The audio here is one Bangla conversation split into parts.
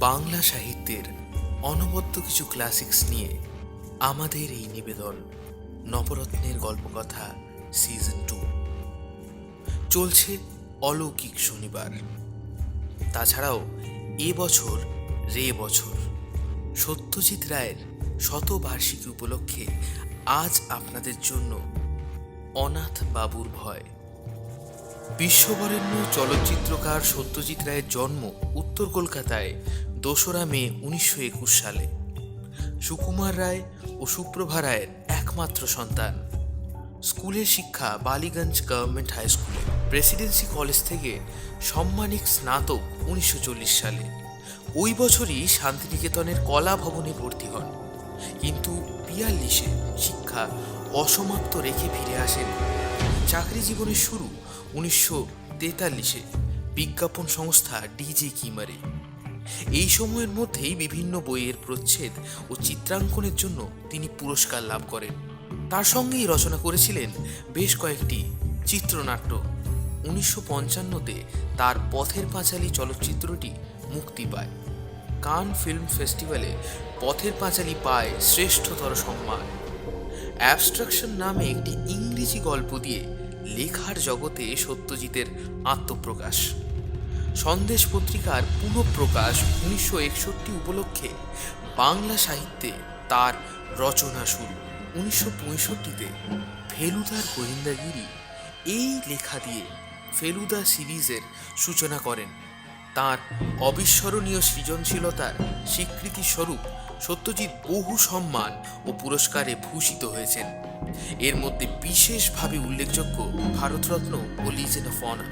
বাংলা সাহিত্যের অনবদ্য কিছু ক্লাসিক্স নিয়ে আমাদের এই নিবেদন নবরত্নের গল্পকথা সিজন 2 চলছে অলৌকিক শনিবার। তাছাড়াও এবছর বছর সত্যজিৎ রায়ের শতবার্ষিকী উপলক্ষে আজ আপনাদের জন্য অনাথ বাবুর ভয়। বিশ্ববরেণ্য চলচ্চিত্রকার সত্যজিৎ রায়ের জন্ম উত্তর কলকাতায় 2রা মে 1921 সালে। সুকুমার রায় ও সুপ্রভা রায়ের একমাত্র সন্তান। স্কুলের শিক্ষা বালিগঞ্জ গভর্নমেন্ট হাই স্কুলে, প্রেসিডেন্সি কলেজ থেকে সম্মানিক স্নাতক 1940 সালে। ওই বছরই শান্তিনিকেতনের কলা ভবনে ভর্তি হন, কিন্তু 42-এ শিক্ষা অসমাপ্ত রেখে ফিরে আসেন। চাকরি জীবনের শুরু 1943-এ বিজ্ঞাপন সংস্থা ডিজে কিমারে। এই সময়ের মধ্যেই বিভিন্ন বইয়ের প্রচ্ছদ ও চিত্রাঙ্কনের জন্য তিনি পুরস্কার লাভ করেন। তার সঙ্গেই রচনা করেছিলেন বেশ কয়েকটি চিত্রনাট্য। 1955-তে তার পথের পাঁচালী চলচ্চিত্রটি মুক্তি পায়। কান ফিল্ম ফেস্টিভ্যালে পথের পাঁচালী পায় শ্রেষ্ঠতর সম্মান। অ্যাবস্ট্রাকশন নামে একটি ইংরেজি গল্প দিয়ে লেখার জগতে সত্যজিতের আত্মপ্রকাশ। সন্দেশ পত্রিকার পুনঃপ্রকাশ 1961 উপলক্ষে বাংলা সাহিত্যে তার রচনা শুরু। 1965-তে ফেলুদার গোয়েন্দাগিরি এই লেখা দিয়ে ফেলুদা সিরিজের সূচনা করেন। তার অবিস্মরণীয় সৃজনশীলতার স্বীকৃতি স্বরূপ সত্যজিৎ বহু সম্মান ও পুরস্কারে ভূষিত হয়েছেন। এর মধ্যে বিশেষভাবে উল্লেখযোগ্য ভারতরত্ন ও লিজেন্ড অফ অনার।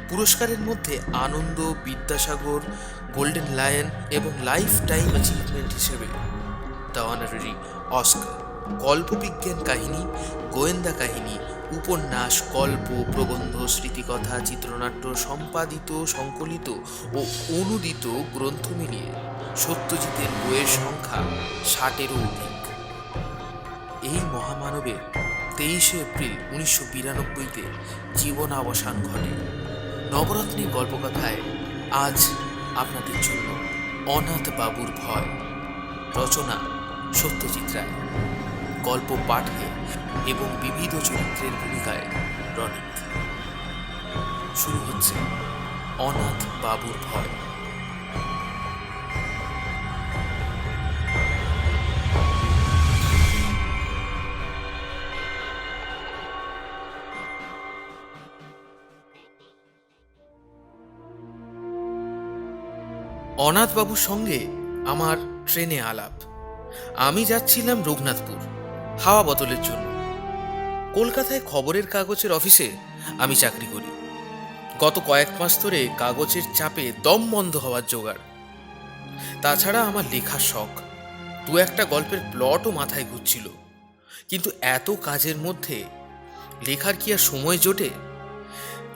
পুরস্কারের মধ্যে আনন্দ, বিদ্যাসাগর, গোল্ডেন লায়ন এবং লাইফ টাইম অ্যাচিভমেন্ট হিসেবে দ্য অনারারি অস্কার। কল্পবিজ্ঞান কাহিনী, গোয়েন্দা কাহিনী, উপন্যাস, গল্প, প্রবন্ধ, স্মৃতিকথা, চিত্রনাট্য, সম্পাদিত, সংকলিত ও অনুদিত গ্রন্থ মিলিয়ে সত্যজিতের বইয়ের সংখ্যা 60-এরও অধিক। এই মহামানবের 23শে এপ্রিল 1992-তে জীবনাবসান ঘটে। নবরত্নের গল্পকথায় আজ আপনাদের জন্য অনাথ বাবুর ভয়। রচনা সত্যজিৎ রায়, গল্প পাঠে এবং বিবিধ চরিত্রের ভূমিকায় রনিত। শুরু হচ্ছে অনাথ বাবুর ভয়। অনাথবাবুর সঙ্গে আমার ট্রেনে আলাপ। আমি যাচ্ছিলাম রঘুনাথপুর হাওয়া বদলের জন্য। কলকাতায় খবরের কাগজের অফিসে আমি চাকরি করি। গত কয়েক মাস ধরে কাগজের চাপে দম বন্ধ হওয়ার জোগাড়। তাছাড়া আমার লেখার শখ, 2-একটা গল্পের প্লটও মাথায় ঘুরছিল। কিন্তু এত কাজের মধ্যে লেখার কি আর সময় জোটে?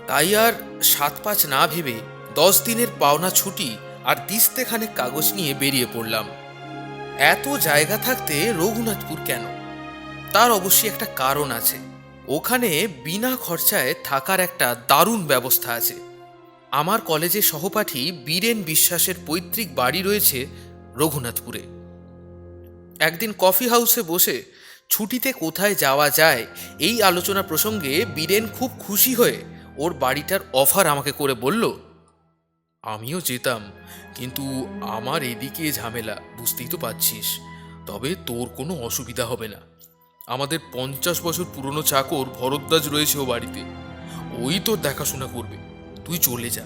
তাই আর 7-5 না ভেবে 10 দিনের পাওনা ছুটি আর দিস্তেখানেক কাগজ নিয়ে বেরিয়ে পড়লাম। এত জায়গা থাকতে রঘুনাথপুর কেন? তার অবশ্যই একটা কারণ আছে। ওখানে বিনা খরচায় থাকার একটা দারুণ ব্যবস্থা আছে। আমার কলেজের সহপাঠী বীরেন বিশ্বাসের পৈতৃক বাড়ি রয়েছে রঘুনাথপুরে। একদিন কফি হাউসে বসে ছুটিতে কোথায় যাওয়া যায় এই আলোচনা প্রসঙ্গে বীরেন খুব খুশি হয়ে ওর বাড়িটার অফার আমাকে করে বলল, আমিও যেতাম, কিন্তু আমার এদিকে ঝামেলা, বুঝতেই তো পারছিস। তবে তোর কোনো অসুবিধা হবে না। আমাদের 50 বছর পুরনো চাকর ভরদ্বাজ রয়েছে ও বাড়িতে, ওই তোর দেখাশোনা করবে, তুই চলে যা।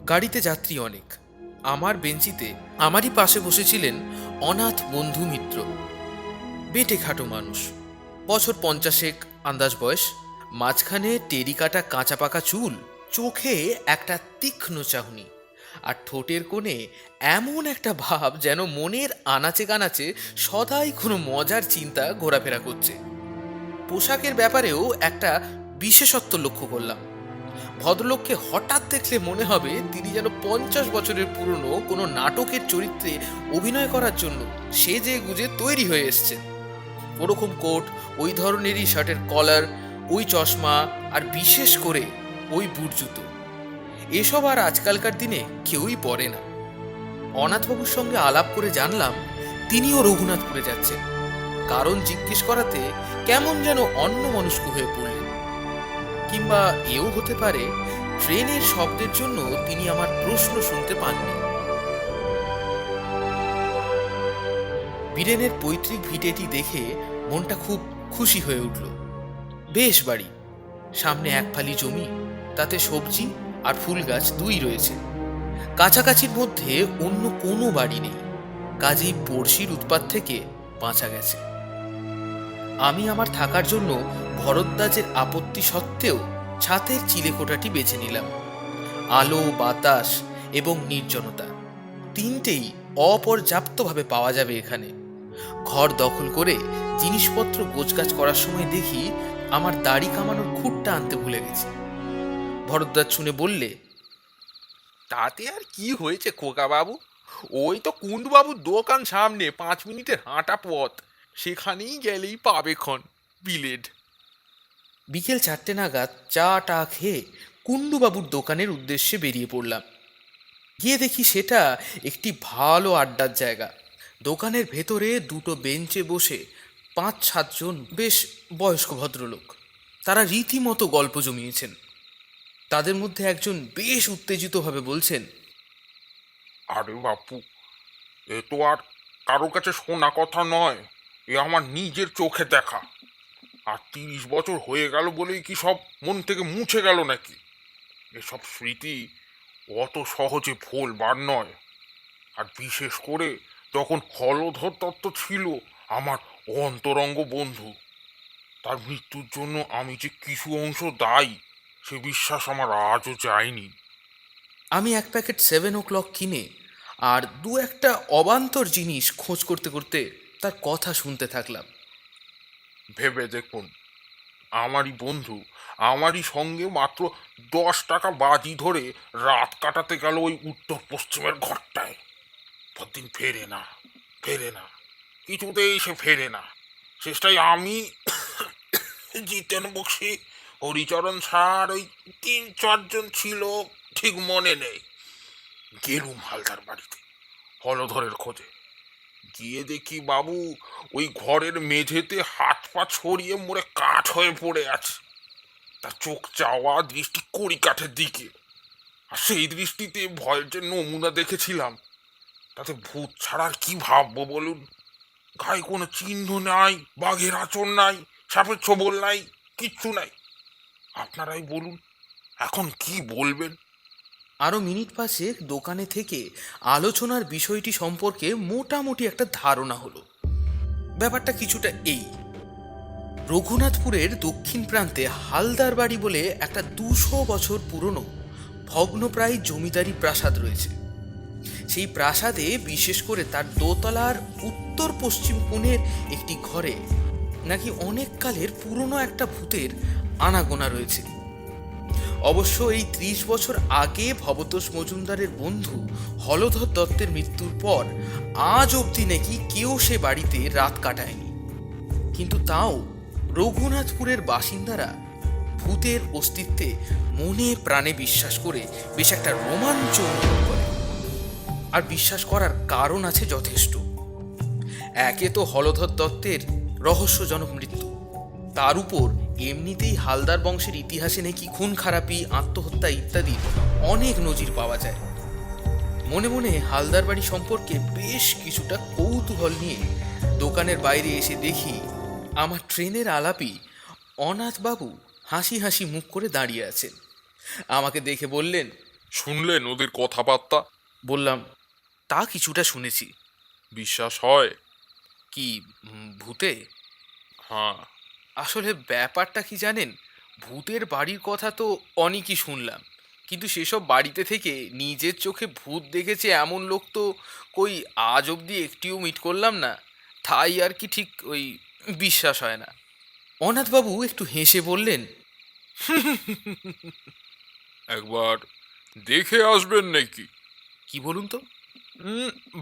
গাড়িতে যাত্রী অনেক। আমার বেঞ্চিতে আমারই পাশে বসেছিলেন অনাথ বন্ধু মিত্র। বেটে খাটো মানুষ, বছর 50 আন্দাজ বয়স, মাঝখানে টেরিকাটা কাঁচা পাকা চুল, চোখে একটা তীক্ষ্ণ চাহনি, আর ঠোঁটের কোণে এমন একটা ভাব যেন মনের আনাচে কানাচে সদাই কোনো মজার চিন্তা ঘোরাফেরা করছে। পোশাকের ব্যাপারেও একটা বিশেষত্ব লক্ষ্য করলাম। ভদ্রলোককে হঠাৎ দেখলে মনে হবে তিনি যেন 50 বছরের পুরনো কোনো নাটকের চরিত্রে অভিনয় করার জন্য সেজে গুজে তৈরি হয়ে এসছেন। ওরকম কোট, ওই ধরনেরই শার্টের কলার, ওই চশমা, আর বিশেষ করে ওই বুট জুতো, এসব আর আজকালকার দিনে কেউই পরে না। অনাথবাবুর সঙ্গে আলাপ করে জানলাম তিনিও রঘুনাথপুরে যাচ্ছেন। কারণ জিজ্ঞেস করাতে কেমন যেন অন্যমনস্ক হয়ে পড়লেন। কিংবা এও হতে পারে ট্রেনের শব্দের জন্য তিনি আমার প্রশ্ন শুনতে পাননি। বীরেনের পৈতৃক ভিটেটি দেখে মনটা খুব খুশি হয়ে উঠল। বেশ বাড়ি, সামনে এক ফালি জমি, তাতে সবজি আর ফুল গাছ দুই রয়েছে। কাছাকাছির মধ্যে অন্য কোনো বাড়ি নেই, কাজেই পড়শির উৎপাত থেকে বাঁচা গেছে। আমি আমার থাকার জন্য ভরদ্বাজের আপত্তি সত্ত্বেও ছাতের চিলেকোঠাটি বেছে নিলাম। আলো, বাতাস এবং নির্জনতা তিনটেই অপর্যাপ্তভাবে পাওয়া যাবে এখানে। ঘর দখল করে জিনিসপত্র গোছগাছ করার সময় দেখি আমার দাড়ি কামানোর খুঁটটা আনতে ভুলে গেছি। ভরদ্বাজ শুনে বললে, তাতে আর কি হয়েছে খোকা বাবু, ওই তো কুণ্ডবাবুর দোকান সামনে 5 মিনিটের হাঁটা পথ, সেখানেই গেলেই পাবে খন বিলেড। বিকেল 4টে নাগাদ চা টা খেয়ে কুণ্ডুবাবুর দোকানের উদ্দেশ্যে বেরিয়ে পড়লাম। গিয়ে দেখি সেটা একটি ভালো আড্ডার জায়গা। দোকানের ভেতরে দুটো বেঞ্চে বসে 5-7 জন বেশ বয়স্ক ভদ্রলোক। তারা রীতিমতো গল্প জমিয়েছেন। তাদের মধ্যে একজন বেশ উত্তেজিতভাবে বলছেন, আরে বাপু, এ তো আর কারো কাছে শোনা কথা নয়, এ আমার নিজের চোখে দেখা। আর 30 বছর হয়ে গেল বলেই কি সব মন থেকে মুছে গেল নাকি? এসব স্মৃতি অত সহজে ভোলবার নয়। আর বিশেষ করে যখন হলধর দত্ত ছিল আমার অন্তরঙ্গ বন্ধু, তার মৃত্যুর জন্য আমি যে কিছু অংশ দায়ী সে বিশ্বাস আমার আজও যায়নি। আমি এক প্যাকেট 7 o'clock কিনে আর দু একটা অবান্তর জিনিস খোঁজ করতে করতে তার কথা শুনতে থাকলাম। ভেবে দেখুন, আমারই বন্ধু আমারই সঙ্গে মাত্র 10 টাকা বাজি ধরে রাত কাটাতে গেল ওই উত্তর পশ্চিমের ঘরটায়। পরদিন ফেরে না, ফেরে না, কিছুতেই সে ফেরে না। শেষটাই আমি, জিতেন বক্সি, হরিচরণ স্যার, ওই 3-4 জন ছিল, ঠিক মনে নেই, গেলুম হালদার বাড়িতে হলধরের খোঁজে। গিয়ে দেখি বাবু ওই ঘরের মেঝেতে হাত পা ছড়িয়ে মরে কাঠ হয়ে পড়ে আছে। তার চোখ চাওয়া দৃষ্টি কড়ি কাঠের দিকে। আর সেই দৃষ্টিতে ভয়ের যে নমুনা দেখেছিলাম, তাতে ভূত ছাড়া আর কি ভাববো বলুন? গায়ে কোনো চিহ্ন নাই, বাঘের আচর নাই, সাপের ছোবল নাই, কিচ্ছু নাই। আপনারাই বলুন, এখন কি বলবেন? আরও মিনিট পাঁচেক দোকানে থেকে আলোচনার বিষয়টি সম্পর্কে মোটামুটি একটা ধারণা হলো। ব্যাপারটা কিছুটা এই: রঘুনাথপুরের দক্ষিণ প্রান্তে হালদার বাড়ি বলে একটা 200 বছর পুরনো ভগ্নপ্রায় জমিদারি প্রাসাদ রয়েছে। সেই প্রাসাদে, বিশেষ করে তার দোতলার উত্তর পশ্চিম কোণের একটি ঘরে নাকি অনেক কালের পুরনো একটা ভূতের আনাগোনা রয়েছে। অবশ্য এই 30 বছর আগে ভবতোষ মজুমদারের বন্ধু হলধর দত্তের মৃত্যুর পর আজ অবধি নাকি কেউ সে বাড়িতে রাত কাটায়নি। কিন্তু তাও রঘুনাথপুরের বাসিন্দারা ভূতের অস্তিত্বে মনে প্রাণে বিশ্বাস করে বেশ একটা রোমাঞ্চ অনুভব করে। আর বিশ্বাস করার কারণ আছে যথেষ্ট। একে তো হলধর দত্তের রহস্যজনক মৃত্যু, তার উপর এমনিতেই হালদার বংশের ইতিহাসে নাকি খুন খারাপি, আত্মহত্যা ইত্যাদি অনেক নজির পাওয়া যায়। মনে মনে হালদার বাড়ি সম্পর্কে বেশ কিছুটা কৌতূহল নিয়ে দোকানের বাইরে এসে দেখি আমার ট্রেনের আলাপি অনাথবাবু হাসি হাসি মুখ করে দাঁড়িয়ে আছেন। আমাকে দেখে বললেন, শুনলেন ওদের কথাবার্তা? বললাম, তা কিছুটা শুনেছি। বিশ্বাস হয়? কি, ভূতে? হ্যাঁ। আসলে ব্যাপারটা কি জানেন, ভূতের বাড়ির কথা তো অনেকই শুনলাম, কিন্তু সেসব বাড়িতে থেকে নিজের চোখে ভূত দেখেছে এমন লোক তো কই আজ অবধি একটিও মিট করলাম না। তাই আর কি ঠিক ওই বিশ্বাস হয় না। অনাথবাবু একটু হেসে বললেন, একবার দেখে আসবেন নাকি? কি বলুন তো?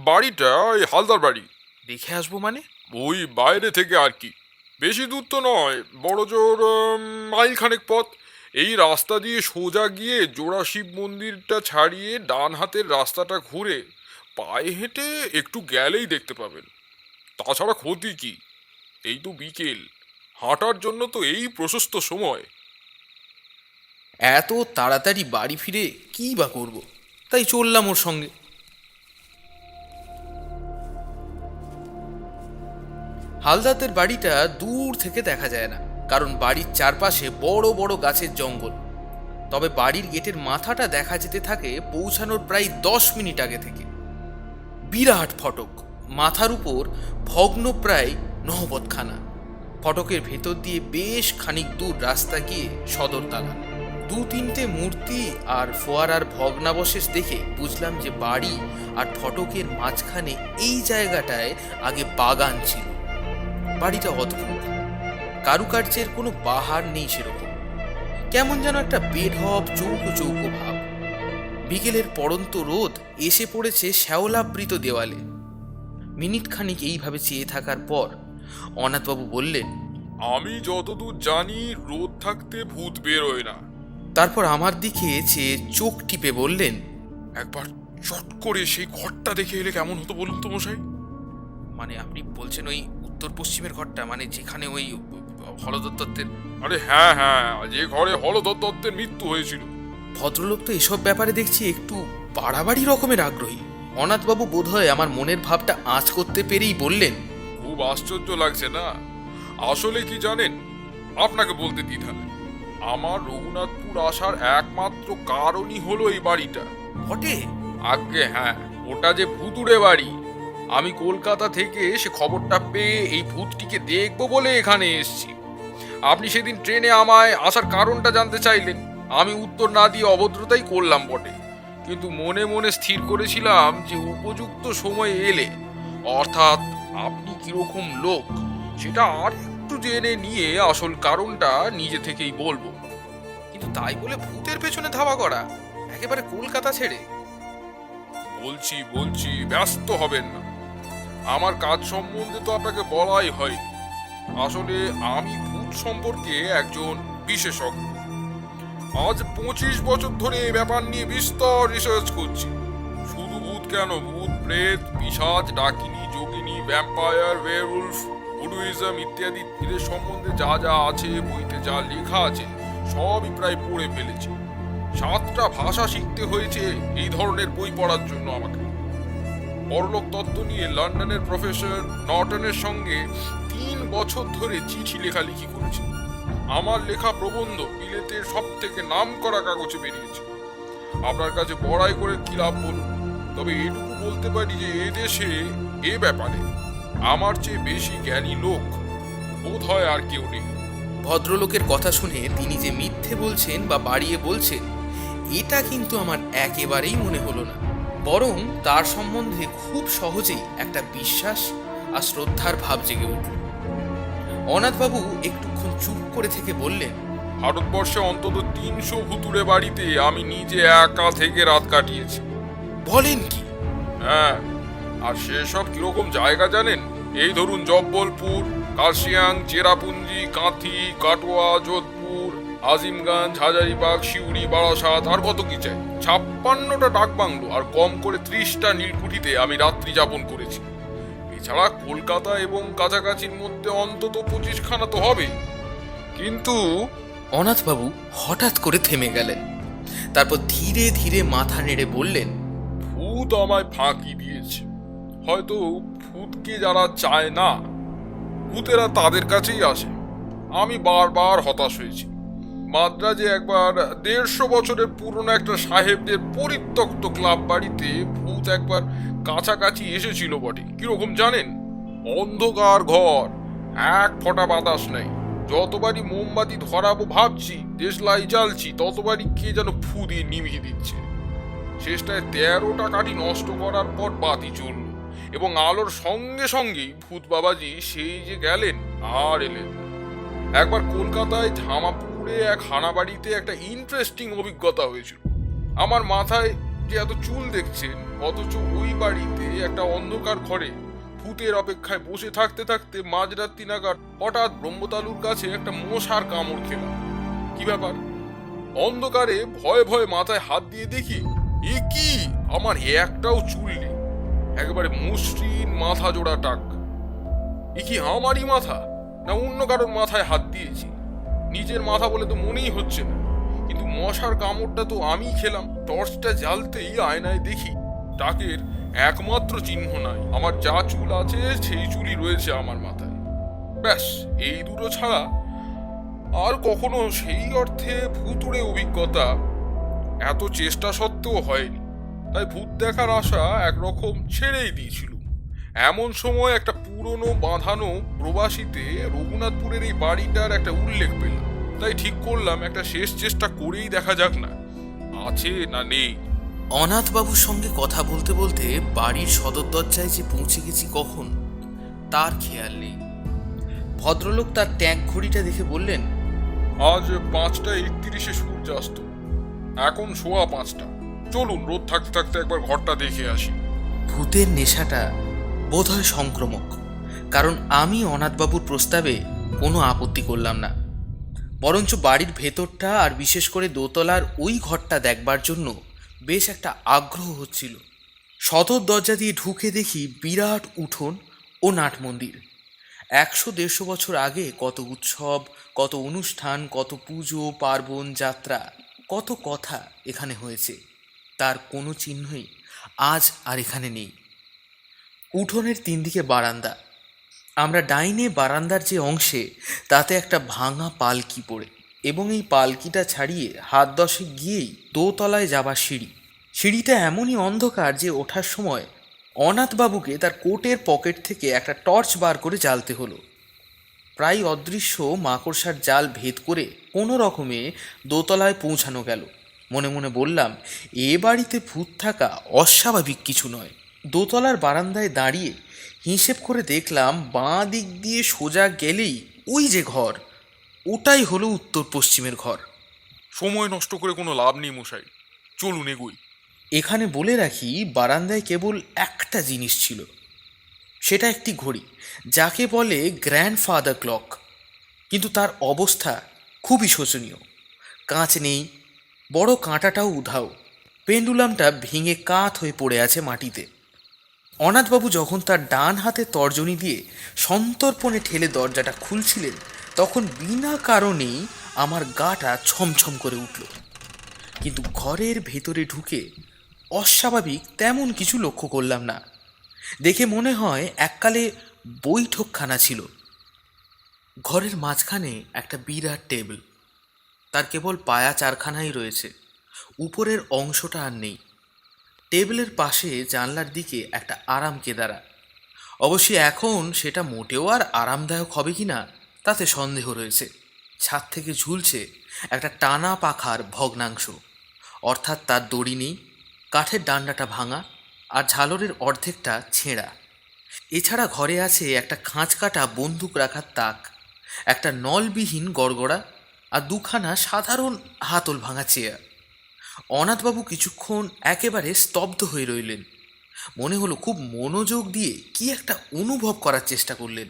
বাড়িটা ওই হালদার বাড়ি। দেখে আসবো মানে? ওই বাইরে থেকে আর কি, বেশি দূর তো নয়, বড় জোর মাইল খানেক পথ। এই রাস্তা দিয়ে সোজা গিয়ে জোড়া শিব মন্দিরটা ছাড়িয়ে ডান হাতের রাস্তাটা ঘুরে পায়ে হেঁটে একটু গেলেই দেখতে পাবেন। তাছাড়া ক্ষতি কি? এই তো বিকেল, হাঁটার জন্য তো এই প্রশস্ত সময়। এত তাড়াতাড়ি বাড়ি ফিরে কী বা করব, তাই চললাম ওর সঙ্গে। হালদারদের বাড়িটা দূর থেকে দেখা যায় না, কারণ বাড়ির চারপাশে বড় বড় গাছের জঙ্গল। তবে বাড়ির গেটের মাথাটা দেখা যেতে থাকে পৌঁছানোর প্রায় 10 মিনিট আগে থেকে। বিরাট ফটক, মাথার উপর ভগ্ন প্রায় নহবতখানা। ফটকের ভেতর দিয়ে বেশ খানিক দূর রাস্তা গিয়ে সদর দালান। 2-3টে মূর্তি আর ফোয়ারার ভগ্নাবশেষ দেখে বুঝলাম যে বাড়ি আর ফটকের মাঝখানে এই জায়গাটায় আগে বাগান ছিল। বাড়িটা অদ্ভুত, কারুকার্যের কোনো বাহার নেই সেরকম, কেমন যেন একটা বেঢপ চৌকো চৌকো ভাব। বিকেলের পড়ন্ত রোদ এসে পড়েছে শ্যাওলাবৃত দেওয়ালে। মিনিট খানিক এইভাবে চেয়ে থাকার পর অনাথবাবু বললেন, আমি যতদূর জানি রোদ থাকতে ভূত বেরোয় না। তারপর আমার দিকে চেয়ে চোখ টিপে বললেন, একবার চট করে সেই ঘরটা দেখে এলে কেমন হতো বলুন তো মশাই? মানে আপনি বলছেন ওই উত্তর পশ্চিমের ঘরটা, মানে যেখানে ওই হলদর দত্তের? আরে হ্যাঁ হ্যাঁ, যে ঘরে হলধর দত্তের মৃত্যু হয়েছিল। ভদ্রলোক তো এসব ব্যাপারে দেখছি একটু বাড়াবাড়ি রকমের আগ্রহী। অনাথবাবু বোধহয় আমার মনের ভাবটা আঁচ করতে পেরেই বললেন, খুব আশ্চর্য লাগছে না? আসলে কি জানেন, আপনাকে বলতে দ্বিধা নেই, আমার রঘুনাথপুর আসার একমাত্র কারণই হলো এই বাড়িটা। বটে? আজ্ঞে হ্যাঁ, ওটা যে ভুতুড়ে বাড়ি। আমি কলকাতা থেকে সে খবরটা পেয়ে এই ভূতটিকে দেখবো বলে এখানে এসেছি। আপনি সেদিন ট্রেনে আমায় আসার কারণটা জানতে চাইলেন, আমি উত্তর না দিয়ে অভদ্রতাই করলাম বটে, কিন্তু মনে মনে স্থির করেছিলাম যে উপযুক্ত সময় এলে, অর্থাৎ আপনি কিরকম লোক সেটা আর একটু জেনে নিয়ে আসল কারণটা নিজে থেকেই বলবো। কিন্তু তাই বলে ভূতের পেছনে ধাওয়া করা, একেবারে কলকাতা ছেড়ে? বলছি বলছি, ব্যস্ত হবেন না। আমার কাজ সম্বন্ধে তো আপনাকে বলাই হয়। আসলে আমি ভূত সম্পর্কে একজন বিশেষজ্ঞ। আজ 25 বছর ধরে এই ব্যাপার নিয়ে বিস্তর রিসার্চ করছি। শুধু ভূত কেন, ভূত, প্রেত, পিশাচ, ডাকিনী, যোগিনী, ভ্যাম্পায়ার, ওয়্যারউলফ, ভুডুইজম ইত্যাদি এদের সম্বন্ধে যা যা আছে, বইতে যা লেখা আছে সবই প্রায় পড়ে ফেলেছি। 7টা ভাষা শিখতে হয়েছে এই ধরনের বই পড়ার জন্য আমাকে। পরলোক তত্ত্ব নিয়ে লন্ডনের প্রফেসর নর্টনের সঙ্গে 3 বছর ধরে চিঠি লেখালেখি করেছি। আমার লেখা প্রবন্ধ বিলেতের সব থেকে নাম করা কাগজে বেরিয়েছে। আপনার কাছে বড়াই করে কি লাভ বলুন, তবে এটুকু বলতে পারি যে এদেশে এ ব্যাপারে আমার চেয়ে বেশি জ্ঞানী লোক বোধ হয় আর কেউ নেই। ভদ্রলোকের কথা শুনে তিনি যে মিথ্যে বলছেন বা বাড়িয়ে বলছেন, এটা কিন্তু আমার একেবারেই মনে হলো না। বরং তার সম্বন্ধে খুব সহজেই একটা বিশ্বাস আর শ্রদ্ধার ভাব জেগে উঠল। অনাথবাবু একটুক্ষণ চুপ করে থেকে বললেন, ভারতবর্ষে অন্তত 300 ভুতুড়ে বাড়িতে আমি নিজে একা থেকে রাত কাটিয়েছি। বলেন কি? হ্যাঁ, আর সেসব কিরকম জায়গা জানেন? এই ধরুন জব্বলপুর, কার্শিয়াং, চেরাপুঞ্জি, কাঁথি, কাটোয়া, যোধপুর, আজিমগঞ্জ, হাজারিবাগ, সিউড়ি, বারাসাত, আর কত কি চাই। 56টা ডাকবাংলো আর কম করে 30টা নীলকুঠিতে আমি রাত্রি যাপন করেছি। এছাড়া কলকাতা এবং কাছাকাছির মধ্যে অন্তত 25খানা তো হবে। কিন্তু অনাথবাবু হঠাৎ করে থেমে গেলেন। তারপর ধীরে ধীরে মাথা নেড়ে বললেন, ভূত আমায় ফাঁকি দিয়েছে। হয়তো ভূতকে যারা চায় না, ভূতেরা তাদের কাছেই আসে। আমি বারবার হতাশ হয়েছি। মাদ্রাজে একবার 150 বছরের পুরনো একটা সাহেবদের পরিত্যক্ত ক্লাব বাড়িতে ভূত একবার কাছাকাছি এসেছিল বটে। কিরকম জানেন? অন্ধকার ঘর, এক ফোঁটা বাতাস নেই। যতবারই মোমবাতি ধরাবো ভাবছি, দেশলাই জ্বালছি, ততবারই কে যেন ফু দিয়ে নিভিয়ে দিচ্ছে। শেষটায় 13টা কাঠি নষ্ট করার পর বাতি চলল, এবং আলোর সঙ্গে সঙ্গেই ভূত বাবাজি সেই যে গেলেন আর এলেন না। একবার কলকাতায় ঝামাপুরে এক হানাবাড়িতে একটা ইন্টারেস্টিং অভিজ্ঞতা হয়েছিল। আমার মাথায় যে এত চুল দেখছেন, অথচ ওই বাড়িতে একটা অন্ধকার ঘরে ভূতের অপেক্ষায় বসে থাকতে থাকতে মাঝরাত্রি নাগাদ হঠাৎ ব্রহ্মতালুর কাছে একটা মশার কামড় খেলাম। কি ব্যাপার? অন্ধকারে ভয়ে ভয়ে মাথায় হাত দিয়ে দেখি, এ কি, আমার একটাও চুল নেই। একেবারে মসৃণ মাথা জোড়া টাক। এ কি আমারই মাথা, না অন্য কারোর মাথায় হাত দিয়েছি? নিজের মাথা বলে তো মনেই হচ্ছে না, কিন্তু মশার কামড়টা তো আমি খেলাম। টর্চটা জ্বালতেই আয়নায় দেখি টাকের একমাত্র চিহ্ন নাই। আমার যা চুল আছে সেই চুলই রয়েছে আমার মাথায়। ব্যাস, এই দুটো ছাড়া আর কখনো সেই অর্থে ভূতুড়ে অভিজ্ঞতা এত চেষ্টা সত্ত্বেও হয়নি। তাই ভূত দেখার আশা একরকম ছেড়েই দিয়েছিল। এমন সময় একটা পুরনো বাঁধানো প্রবাসীতে রঘুনাথপুরের এই বাড়িটার একটা উল্লেখ পেলাম। তাই ঠিক করলাম একটা শেষ চেষ্টা করেই দেখা যাক না আছে না নেই। অনাথবাবুর সঙ্গে কথা বলতে বলতে বাড়ির সদর দরজায় যে পৌঁছে গেছি কখন তার খেয়াল নেই। ভদ্রলোক তার ট্যাঙ্ক ঘড়িটা দেখে বললেন, আজ 5:31 সূর্যাস্ত, এখন 5:15। চলুন রোদ থাকতে থাকতে একবার ঘরটা দেখে আসি। ভূতের নেশাটা বোধহয় সংক্রমক, কারণ আমি অনাথবাবুর প্রস্তাবে কোনো আপত্তি করলাম না। বরঞ্চ বাড়ির ভেতরটা আর বিশেষ করে দোতলার ওই ঘরটা দেখবার জন্য বেশ একটা আগ্রহ হচ্ছিল। সদর দরজা দিয়ে ঢুকে দেখি বিরাট উঠোন ও নাট মন্দির। 100-150 বছর আগে কত উৎসব, কত অনুষ্ঠান, কত পুজো পার্বণ, যাত্রা, কত কথা এখানে হয়েছে, তার কোনো চিহ্নই আজ আর এখানে নেই। উঠোনের 3 দিকে বারান্দা। আমরা ডাইনে বারান্দার যে অংশে, তাতে একটা ভাঙা পালকি পড়ে, এবং এই পালকিটা ছাড়িয়ে হাত 10 গিয়েই দোতলায় যাবার সিঁড়ি। সিঁড়িটা এমনই অন্ধকার যে ওঠার সময় অনাথবাবুকে তার কোটের পকেট থেকে একটা টর্চ বার করে জ্বালতে হলো। প্রায় অদৃশ্য মাকড়সার জাল ভেদ করে কোনো রকমে দোতলায় পৌঁছানো গেল। মনে মনে বললাম, এ বাড়িতে ভূত থাকা অস্বাভাবিক কিছু নয়। দোতলার বারান্দায় দাঁড়িয়ে হিসেব করে দেখলাম, বাঁ দিক দিয়ে সোজা গেলেই ওই যে ঘর, ওটাই হলো উত্তর পশ্চিমের ঘর। সময় নষ্ট করে কোনো লাভ নেই মশাই, চলুন এগোই। এখানে বলে রাখি, বারান্দায় কেবল একটা জিনিস ছিল, সেটা একটি ঘড়ি, যাকে বলে গ্র্যান্ডফাদার ক্লক। কিন্তু তার অবস্থা খুবই শোচনীয়। কাঁচ নেই, বড় কাঁটাটাও উধাও, পেন্ডুলামটা ভেঙে কাত হয়ে পড়ে আছে মাটিতে। অনাথবাবু যখন তার ডান হাতে তর্জনী দিয়ে সন্তর্পণে ঠেলে দরজাটা খুলছিলেন, তখন বিনা কারণেই আমার গাটা ছমছম করে উঠল। কিন্তু ঘরের ভেতরে ঢুকে অস্বাভাবিক তেমন কিছু লক্ষ্য করলাম না। দেখে মনে হয় এককালে বৈঠকখানা ছিল। ঘরের মাঝখানে একটা বিরাট টেবিল, তার কেবল পায়া 4খানাই রয়েছে, উপরের অংশটা আর নেই। টেবিলের পাশে জানলার দিকে একটা আরাম কেদারা। অবশ্যই এখন সেটা মোটেও আর আরামদায়ক হবে কি না তাতে সন্দেহ রয়েছে। ছাদ থেকে ঝুলছে একটা টানা পাখার ভগ্নাংশ, অর্থাৎ তার দড়ি নেই, কাঠের ডান্ডাটা ভাঙা, আর ঝালরের অর্ধেকটা ছেঁড়া। এছাড়া ঘরে আছে একটা খাঁচ কাটা বন্দুক রাখার তাক, একটা নলবিহীন গড়গড়া, আর 2খানা সাধারণ হাতল ভাঙা চেয়ার। অনাথবাবু কিছুক্ষণ একেবারে স্তব্ধ হয়ে রইলেন। মনে হলো খুব মনোযোগ দিয়ে কি একটা অনুভব করার চেষ্টা করলেন।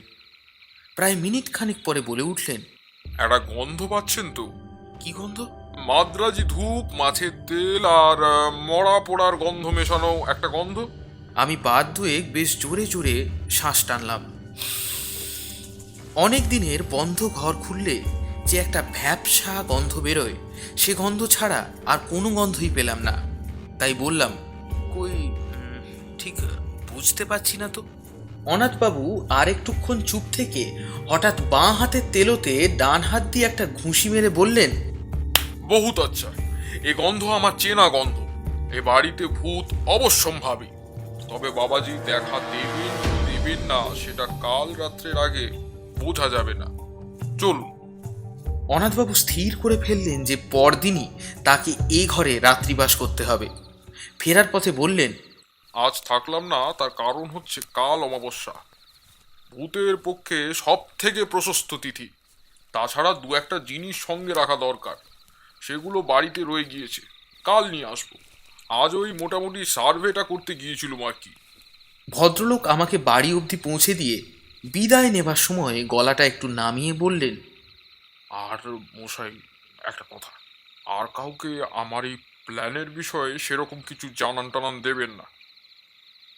প্রায় মিনিট খানিক পরে বলে উঠলেন, একটা গন্ধ পাচ্ছেন তো? কি গন্ধ? মাদ্রাজি ধূপ, মাছের তেল আর মরা পোড়ার গন্ধ মেশানো একটা গন্ধ। আমি বাধ্য হয়ে বেশ জোরে জোরে শ্বাস টানলাম। অনেক দিনের বন্ধ ঘর খুললে যে একটা ভ্যাপসা গন্ধ বেরোয়, সে গন্ধ ছাড়া আর কোনো গন্ধই পেলাম না। তাই বললাম, কই, ঠিক বুঝতে পারছি না তো। অনাথবাবু আর একটুক্ষণ চুপ থেকে হঠাৎ বাঁ হাতের তেলোতে ডান হাত দিয়ে একটা ঘুষি মেরে বললেন, বহুত আচ্ছা, এ গন্ধ আমার চেনা গন্ধ। এ বাড়িতে ভূত অবশ্যম্ভাবী। তবে বাবাজি দেখা দেবেন কি দেবেন না সেটা কাল রাত্রের আগে বোঝা যাবে না। চলুন। অনাথবাবু স্থির করে ফেললেন যে পরদিনই তাকে এ ঘরে রাত্রিবাস করতে হবে। ফেরার পথে বললেন, আজ থাকলাম না, তার কারণ হচ্ছে কাল অমাবস্যা, ভূতের পক্ষে সব থেকে প্রশস্ত তিথি। তাছাড়া 2-1টা জিনিস সঙ্গে রাখা দরকার, সেগুলো বাড়িতে রয়ে গিয়েছে, কাল নিয়ে আসবো। আজ ওই মোটামুটি সার্ভেটা করতে গিয়েছিলাম আর কি। ভদ্রলোক আমাকে বাড়ি অবধি পৌঁছে দিয়ে বিদায় নেবার সময় গলাটা একটু নামিয়ে বললেন, আর মশাই, একটা কথা, আর কাউকে আমার এই প্ল্যানের বিষয়ে সেরকম কিছু জানান টানান দেবেন না।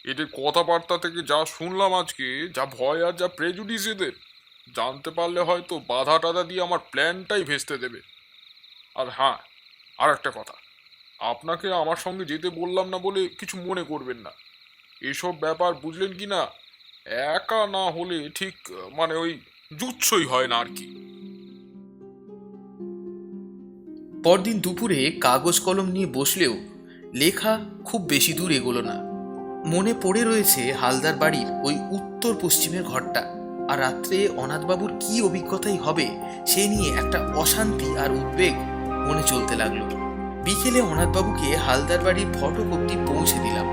এদের কথাবার্তা থেকে যা শুনলাম আজকে, যা ভয় আর যা প্রেজুডিস এদের, জানতে পারলে হয়তো বাধা টাধা দিয়ে আমার প্ল্যানটাই ভেস্তে দেবে। আর হ্যাঁ, আর একটা কথা, আপনাকে আমার সঙ্গে যেতে বললাম না বলে কিছু মনে করবেন না। এসব ব্যাপার বুঝলেন কি না, একা না হলে ঠিক মানে ওই জুৎসই হয় না আর কি। পরদিন দুপুরে কাগজ কলম নিয়ে বসলেও লেখা খুব বেশি দূর এগোলো না। মনে পড়ে রয়েছে হালদার বাড়ির ওই উত্তর পশ্চিমের ঘরটা, আর রাত্রে অনাথবাবুর কি অভিজ্ঞতাই হবে সে নিয়ে একটা অশান্তি আর উদ্বেগ মনে চলতে লাগলো। বিকেলে অনাথবাবুকে হালদার বাড়ির ফটক অব্দি পৌঁছে দিলাম।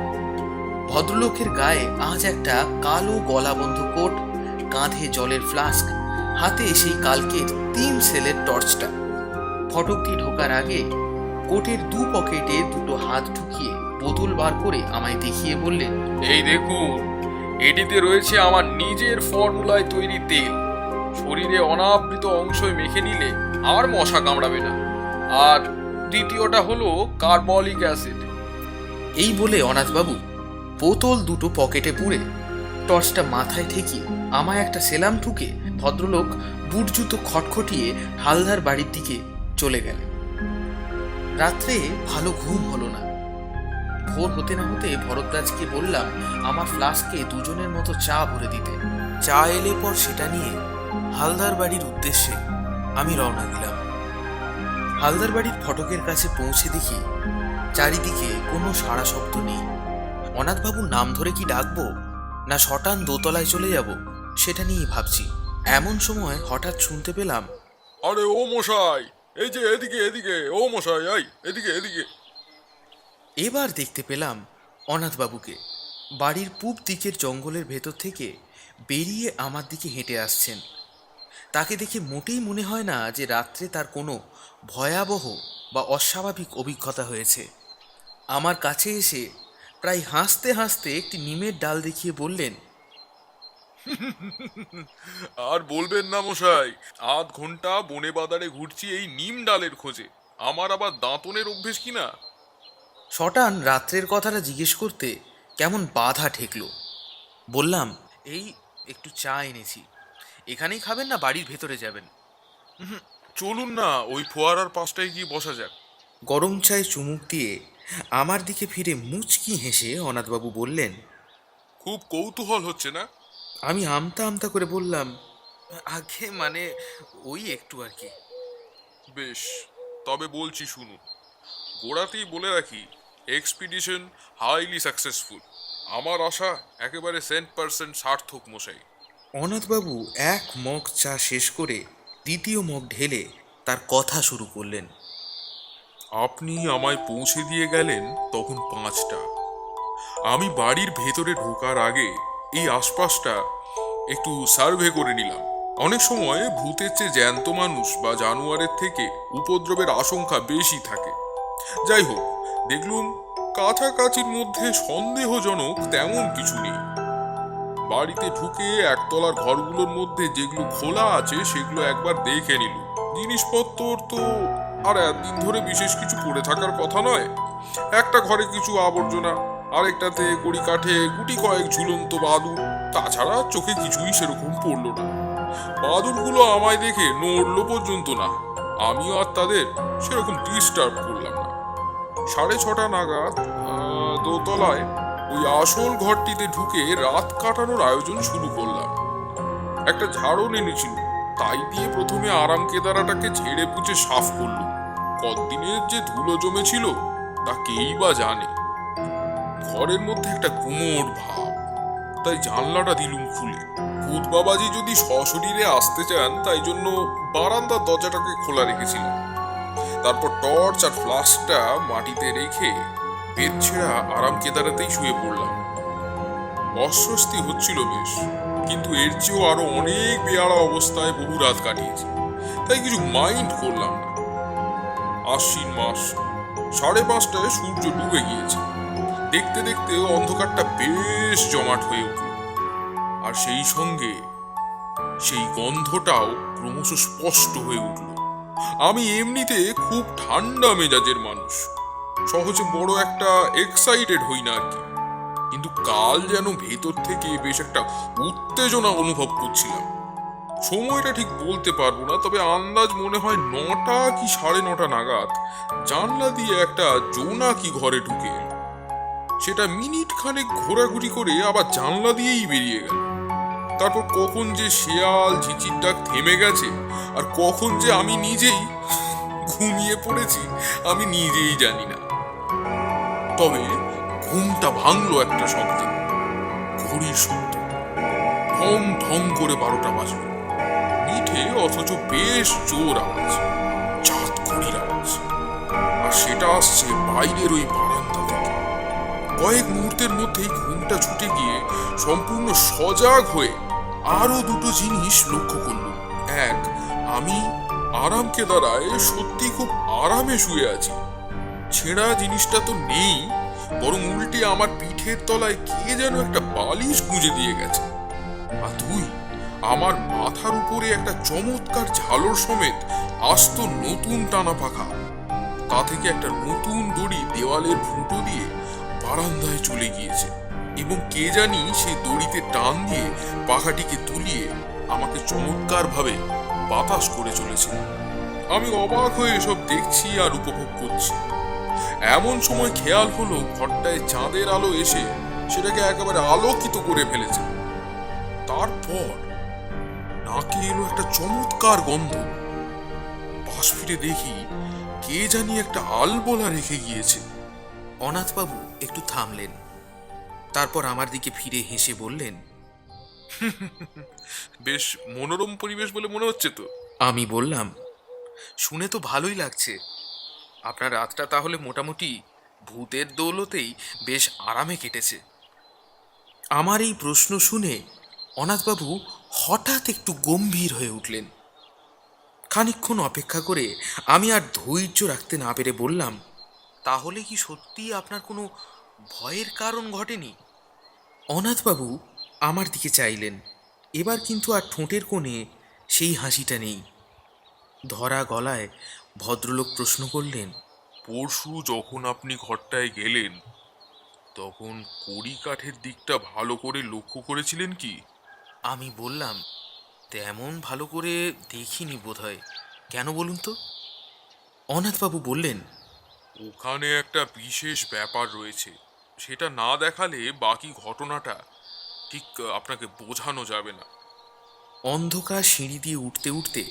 ভদ্রলোকের গায়ে আজ একটা কালো গলাবন্ধ কোট, কাঁধে জলের ফ্লাস্ক, হাতে সেই কালকের 3 সেলের টর্চটা। ফটক দিয়ে ঢোকার আগে কোটের 2 পকেটে 2টো হাত ঢুকিয়ে বোতল বার করে আমায় দেখিয়ে বললেন, এই দেখুন, এটিতে রয়েছে আমার নিজের ফর্মুলায় তৈরি তেল। শরীরে অনাবৃত অংশে মেখে নিলে আর মশা কামড়াবে না। আর দ্বিতীয়টা হলো কার্বলিক অ্যাসিড। এই বলে অনাথবাবু বোতল 2টো পকেটে পুরে টর্চটা মাথায় ঠেকিয়ে আমায় একটা সেলাম ঠুকে ভদ্রলোক বুট জুতো খটখটিয়ে হালদার বাড়ির দিকে চলে গেলেন। রাত্রে ভালো ঘুম হলো না। ভোর হতে না হতে ভরদ্বাজকে বললাম আমার ফ্লাস্কে 2জনের মতো চা ভরে দিতে। চা এলে পর সেটা নিয়ে হালদার বাড়ির উদ্দেশ্যে আমি রওনা দিলাম। হালদার বাড়ির ফটকের কাছে পৌঁছে দেখি চারিদিকে কোনো সাড়া শব্দ নেই। অনাথবাবুর নাম ধরে কি ডাকবো, না শটান দোতলায় চলে যাব, সেটা নিয়েই ভাবছি। এমন সময় হঠাৎ শুনতে পেলাম, আরে ও মশাই, এই যে এদিকে এদিকে, ও মশাই আই এদিকে এদিকে। এবার দেখতে পেলাম অনাথবাবুকে বাড়ির পূব দিকের জঙ্গলের ভেতর থেকে বেরিয়ে আমার দিকে হেঁটে আসছেন। তাকে দেখে মোটেই মনে হয় না যে রাত্রে তার কোনো ভয়াবহ বা অস্বাভাবিক অভিজ্ঞতা হয়েছে। আমার কাছে এসে প্রায় হাসতে হাসতে একটি নিমের ডাল দেখিয়ে বললেন, আর বলবেন না মশাই, আধ ঘন্টা বনে বাদারে ঘুরছি এই নিম ডালের খোঁজে। আমার আবার দাঁতনের অভ্যেস কিনা। শটান রাত্রের কথাটা জিজ্ঞেস করতে কেমন বাধা ঠেকলো। বললাম, এই একটু চা এনেছি, এখানেই খাবেন না বাড়ির ভেতরে যাবেন? চলুন না, ওই ফোয়ারার পাশটায় গিয়ে বসা যাক। গরম চায়ে চুমুক দিয়ে আমার দিকে ফিরে মুচকি হেসে অনাথবাবু বললেন, খুব কৌতূহল হচ্ছে না? আমি আমতা আমতা করে বললাম, আগে মানে ওই একটু আর কি। বেশ, তবে বলছি শুনুন। গোড়াতেই বলে রাখি, এক্সপিডিশন হাইলি সাকসেসফুল। আমার আশা একেবারে 100% সার্থক মশাই। অনাথবাবু এক মগ চা শেষ করে দ্বিতীয় মগ ঢেলে তার কথা শুরু করলেন। আপনি আমায় পৌঁছে দিয়ে গেলেন তখন 5টা। আমি বাড়ির ভেতরে ঢোকার আগে এই আশপাশটা একটু সার্ভে করে নিলাম। অনেক সময় ভূতের চেয়ে জ্যান্ত মানুষ বা জানোয়ারের থেকে উপদ্রবের আশঙ্কা বেশি থাকে। যাই হোক, দেখলুম কাছাকাছির মধ্যে সন্দেহজনক তেমন কিছু নেই। বাড়িতে ঢুকে একতলার ঘরগুলোর মধ্যে যেগুলো খোলা আছে সেগুলো একবার দেখে নিল। জিনিসপত্র তো আর একদিন ধরে বিশেষ কিছু পড়ে থাকার কথা নয়। একটা ঘরে কিছু আবর্জনা, আরেকটাতে কড়ি কাঠে গুটি কয়েক ঝুলন্ত বাদুড়। তাছাড়া চোখে কিছুই সেরকম পড়লো না। বাদুড়গুলো আমায় দেখে নড়লো পর্যন্ত না। আমিও আর তাদের সেরকম ডিস্টার্ব করলাম না। 6:30 নাগাদ দোতলায় ওই আসল ঘরটিতে ঢুকে রাত কাটানোর আয়োজন শুরু করলাম। একটা ঝাড়ু এনেছিল, তাই দিয়ে প্রথমে আরাম কেদারাটাকে ঝেড়ে পুছে সাফ করলো। কতদিনের যে ধুলো জমেছিল তা কেই বা জানে। ঘরের মধ্যে একটা গুমোট ভাব, তাই জানলাটা দিলুম খুলে। ভূত বাবাজি যদি সশরীরে আসতে চান তাই জন্য বারান্দার দরজাটাকে খোলা রেখেছিলাম। তারপর টর্চ আর ফ্লাস্কটা মাটিতে রেখে বেদ ছেঁড়া আরাম কেদারাতেই শুয়ে পড়লাম। অস্বস্তি হচ্ছিল বেশ, কিন্তু এর চেয়েও আরো অনেক বেয়ারা অবস্থায় বহু রাত কাটিয়েছি, তাই কিছু মাইন্ড করলাম না। আশ্বিন মাস, 5:30টায় সূর্য ডুবে গিয়েছে। দেখতে দেখতে অন্ধকারটা বেশ জমাট হয়ে উঠল, আর সেই সঙ্গে সেই গন্ধটাও ক্রমশ স্পষ্ট হয়ে উঠল। আমি এমনিতে খুব ঠান্ডা মেজাজের মানুষ, সহজে বড় একটা এক্সাইটেড হই না আর কি। কিন্তু কাল যেন ভেতর থেকে বেশ একটা উত্তেজনা অনুভব করছিলাম। সময়টা ঠিক বলতে পারবো না, তবে আন্দাজ মনে হয় 9টা কি 9:30 নাগাদ জানলা দিয়ে একটা জোনাকি ঘরে ঢুকে এলো। সেটা মিনিট খানেক ঘোরাঘুরি করে আবার জানলা দিয়েই বেরিয়ে গেল। তারপর কখন যে শেয়াল ঝিঁচির ডাক থেমে গেছে আর কখন যে আমি নিজেই ঘুমিয়ে পড়েছি আমি নিজেই জানি না। তবে ঘুমটা ভাঙলো একটা শব্দে, ঘড়ির শব্দ। ঢং ঢং করে 12টা বাজলো। মিঠে অথচ বেশ জোর আওয়াজ, চাঁদ ঘড়ির আওয়াজ। আর সেটা আসছে বাইরের ওই বারান্দা থেকে। কয়েক মুহূর্তের মধ্যেই ঘুমটা ছুটে গিয়ে সম্পূর্ণ সজাগ হয়ে আরো দুটো জিনিস লক্ষ্য করলাম। এক, আমি আরামকে দাঁড়ায় সত্যি খুব আরামে শুয়ে আছি। ছেঁড়া জিনিসটা তো নেই, বরং উল্টে আমার পিঠের তলায় কে যেন একটা বালিশ গুঁজে দিয়ে গেছে। আর দুই, আমার মাথার উপরে একটা চমৎকার ঝালর সমেত আস্ত নতুন টানা পাখা। তা থেকে একটা নতুন দড়ি দেওয়ালের ফুটো দিয়ে বারান্দায় চলে গিয়েছে এবং কে জানি সেই দড়িতে টান দিয়ে পাখাটিকে তুলিয়ে আমাকে চমৎকার ভাবে বাতাস করে চলেছে। আমি অবাক হয়ে এসব দেখছি আর উপভোগ করছি। এমন সময় খেয়াল হলো ঘরটায় চাঁদের আলো এসে সেটাকে একেবারে আলোকিত করে ফেলেছে। তারপর নাকে এলো একটা চমৎকার গন্ধ। পাশ ফিরে দেখি কে জানি একটা আলবোলা রেখে গিয়েছে। অনাথবাবু একটু থামলেন, তারপর আমার দিকে ফিরে হেসে বললেন, বেশ মনোরম পরিবেশ বলে মনে হচ্ছে তো। আমি বললাম, শুনে তো ভালোই লাগছে। আপনার রাতটা তাহলে মোটামুটি ভূতের দৌলতেই বেশ আরামে কেটেছে। আমার এই প্রশ্ন শুনে অনাথবাবু হঠাৎ একটু গম্ভীর হয়ে উঠলেন। খানিকক্ষণ অপেক্ষা করে আমি আর ধৈর্য রাখতে না পেরে বললাম, তাহলে কি সত্যি আপনার কোনো ভয়ের কারণ ঘটেনি? অনাথবাবু আমার দিকে চাইলেন। এবার কিন্তু আর ঠোঁটের কোণে সেই হাসিটা নেই। ধরা গলায় ভদ্রলোক প্রশ্ন করলেন, পরশু যখন আপনি ঘরটায় গেলেন তখন কড়ি কাঠের দিকটা ভালো করে লক্ষ্য করেছিলেন কি? আমি বললাম, তেমন ভালো করে দেখিনি বোধহয়। কেন বলুন তো? অনাথবাবু বললেন, ওখানে একটা বিশেষ ব্যাপার রয়েছে, সেটা না দেখালে বাকি ঘটনাটা ঠিক আপনাকে বোঝানো যাবে না। অন্ধকার সিঁড়ি দিয়ে উঠতে উঠতে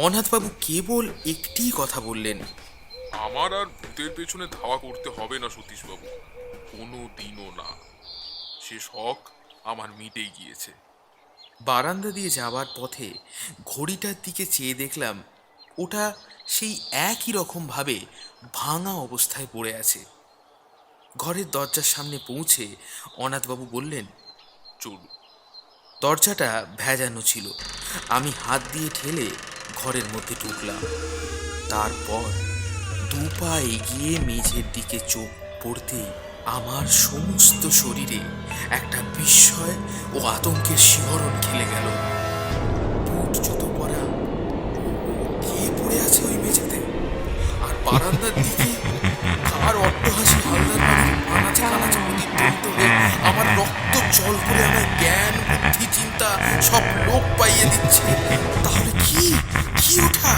অনাথবাবু কেবল একটিই কথা বললেন, আমার আর ভূতের পেছনে ধাওয়া করতে হবে না সতীশবাবু, কোনো দিনও না। সে শখ আমার মিটেই গিয়েছে। বারান্দা দিয়ে যাওয়ার পথে ঘড়িটার দিকে চেয়ে দেখলাম ওটা সেই একই রকমভাবে ভাঙা অবস্থায় পড়ে আছে। ঘরের দরজার সামনে পৌঁছে অনাথবাবু বললেন, চলুন। দরজাটা ভেজানো ছিল। আমি হাত দিয়ে ঠেলে ঘরের মধ্যে ঢুকলাম। তারপর দুপা এগিয়ে মেঝের দিকে চোখ পড়তেই আমার সমস্ত শরীরে একটা বিস্ময় ও আতঙ্কের শিহরণ খেলে গেল। বুট জুতো পরা কে পড়ে আছে ওই মেঝেতে? আর বারান্দার দিকে কার অট্টহাসি হালদার বাড়ির আনাচে কানাচে প্রতিধ্বনিত হয়ে আমার রক্ত জল করে আমার জ্ঞান বুদ্ধি চিন্তা সব লোপ পাইয়ে দিচ্ছে। তাহলে কি কি ওঠা?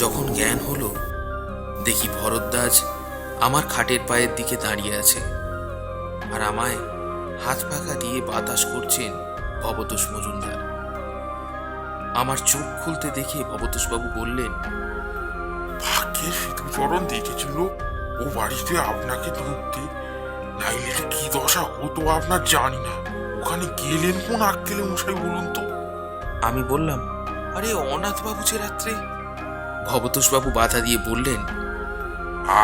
যখন জ্ঞান হলো, দেখি ভরদ্বাজ আমার খাটের পায়ের দিকে দাঁড়িয়ে আছে আর আমায় হাত পাখা দিয়ে বাতাস করছেন ভবতোষ মজুমদার। আমার চোখ খুলতে দেখে ভবতোষবাবু বললেন, ভাগ্যের সিধুচরণ দেখেছিল ও বাড়িতে আপনাকে ঢুকতে, নাইলে যে কি দশা হতো আপনার জানি না। ওখানে গেলেন কোন আক্কেলে মশাই বলুন তো? আমি বললাম, আরে অনাথবাবু যে রাত্রে। ভবতোষবাবু বাধা দিয়ে বললেন,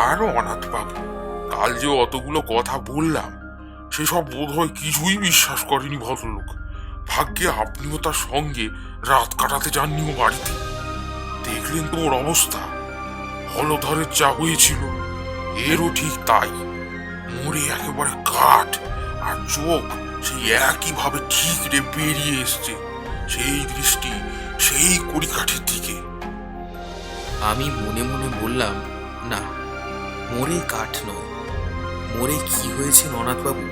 আর অনাথ বাবু, কাল যে অতগুলো কথা বললাম সেসব বোধ হয় কিছুই বিশ্বাস করেনি ভদ্রলোক। ভাগ্যে আপনিও তার সঙ্গে রাত কাটাতে যাননি ও বাড়িতে। দেখলেন তো ওর অবস্থা, হলধরের যা হয়েছিল এরও ঠিক তাই। মরে একেবারে কাঠ, আর চোখ সেই একইভাবে ঠিকরে বেরিয়ে এসছে, সেই দৃষ্টি সেই কড়িকাঠের দিকে। আমি মনে মনে বললাম, না, মরে কাঠ নয়, মরে কি হয়েছেন অনাথবাবু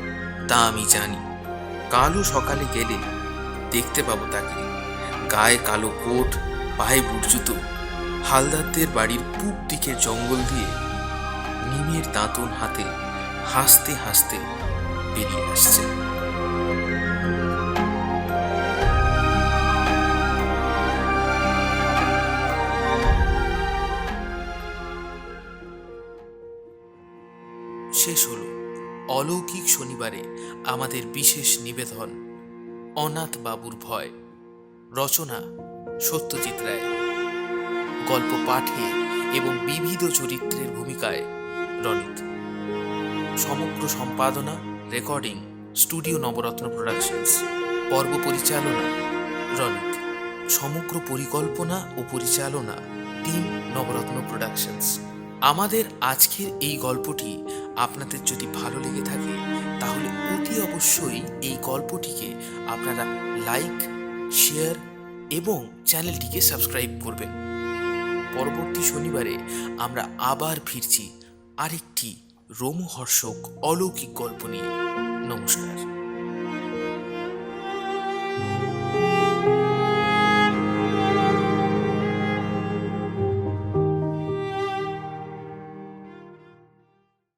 তা আমি জানি। কালও সকালে গেলে দেখতে পাবো তাকে, গায়ে কালো কোট, পায়ে বুট জুতো, হালদারদের বাড়ির পূব দিকের জঙ্গল দিয়ে নিমের দাঁতন হাতে হাসতে হাসতে বেরিয়ে আসছে। শেষ হলো অলৌকিক শনিবারে আমাদের বিশেষ নিবেদন অনাথ বাবুর ভয়। রচনা সত্যজিৎ রায়। গল্প পাঠে এবং বিবিধ চরিত্রের ভূমিকায় রনিত। সমগ্র সম্পাদনা, রেকর্ডিং স্টুডিও নবরত্ন প্রোডাকশনস। পর্ব পরিচালনা রনিত। সমগ্র পরিকল্পনা ও পরিচালনা টিম নবরত্ন প্রোডাকশনস। আমাদের আজকের এই গল্পটি আপনাদের যদি ভালো লেগে থাকে তাহলে অতি অবশ্যই এই গল্পটিকে আপনারা লাইক, শেয়ার এবং চ্যানেলটিকে সাবস্ক্রাইব করবেন। পরবর্তী শনিবারে আমরা আবার ফিরছি আরেকটি রোমহর্ষক অলৌকিক গল্প নিয়ে। নমস্কার।